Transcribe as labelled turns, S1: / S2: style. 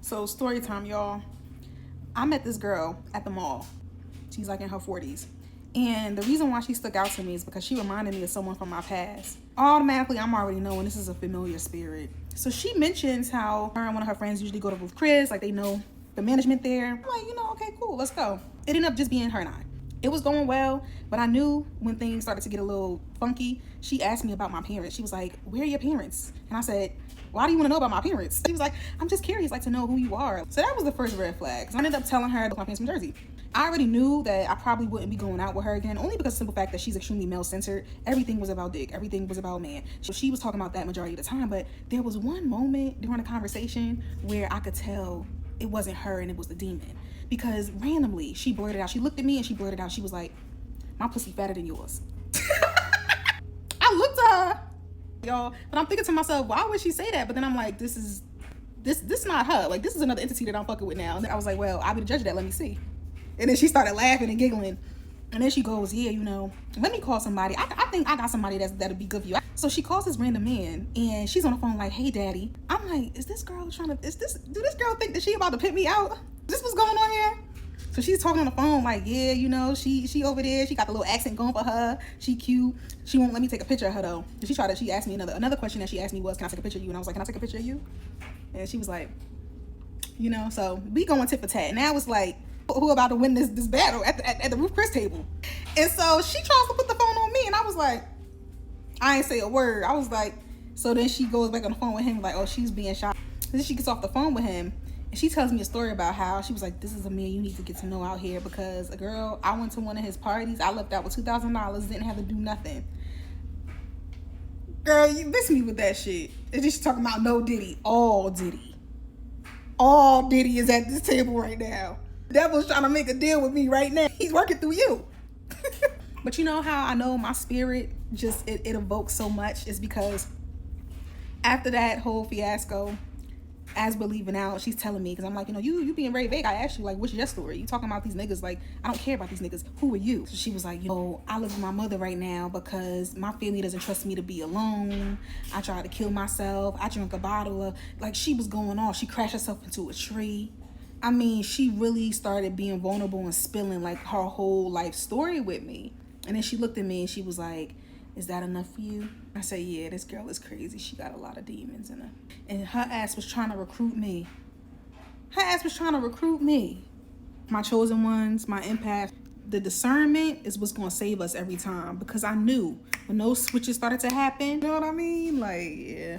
S1: So story time, y'all. I met this girl at the mall. She's like in her 40s. And the reason why she stuck out to me is because she reminded me of someone from my past. Automatically, I'm already knowing this is a familiar spirit. So she mentions how her and one of her friends usually go to Ruth Chris, like they know the management there. I'm like, okay, cool, let's go. It ended up just being her and I. It was going well, but I knew when things started to get a little funky. She asked me about my parents. She was like, where are your parents? And I said, why do you want to know about my parents? She was like, I'm just curious, like to know who you are. So that was the first red flag. So I ended up telling her my parents from Jersey. I already knew that I probably wouldn't be going out with her again, only because of the simple fact that she's extremely male-centered. Everything was about dick. Everything was about man. So she was talking about that majority of the time, but there was one moment during the conversation where I could tell it wasn't her and it was the demon. Because randomly, she blurted out, she looked at me and she blurted out, she was like, my pussy fatter than yours. I looked at her, y'all, but I'm thinking to myself, why would she say that? But then I'm like, this is not her. Like, this is another entity that I'm fucking with now. And then I was like, well, I'll be the judge of that, let me see. And then she started laughing and giggling. And then she goes, yeah, let me call somebody. I think I got somebody that'll be good for you. So she calls this random man and she's on the phone like, hey, daddy. I'm like, do this girl think that she about to pimp me out? Is this what's going on here? So she's talking on the phone like, yeah, she over there. She got the little accent going for her. She cute. She won't let me take a picture of her though. She asked me another question that she asked me was, can I take a picture of you? And I was like, can I take a picture of you? And she was like, so we going tit for tat. Now it's like, who about to win this battle at the Ruth Chris table? And so she tries to put the phone on me and I was like, I ain't say a word. I was like, so then she goes back on the phone with him like, oh, she's being shot. And then she gets off the phone with him and she tells me a story about how she was like, this is a man you need to get to know out here because girl, I went to one of his parties. I left out with $2,000, didn't have to do nothing. Girl, you miss me with that shit. And she's talking about no Diddy, all Diddy. All Diddy is at this table right now. The devil's trying to make a deal with me right now. He's working through you. But you know how I know my spirit just, it evokes so much is because after that whole fiasco, as we're leaving out, she's telling me, because I'm like, you being very vague. I asked you, like, what's your story? You talking about these niggas, like, I don't care about these niggas. Who are you? So she was like, I live with my mother right now because my family doesn't trust me to be alone. I tried to kill myself. I drank a bottle of, like, she was going off. She crashed herself into a tree. I mean, she really started being vulnerable and spilling, like, her whole life story with me. And then she looked at me and she was like, is that enough for you? I said, yeah, this girl is crazy. She got a lot of demons in her. And her ass was trying to recruit me. My chosen ones, my empath. The discernment is what's going to save us every time. Because I knew when those switches started to happen, you know what I mean? Like, yeah.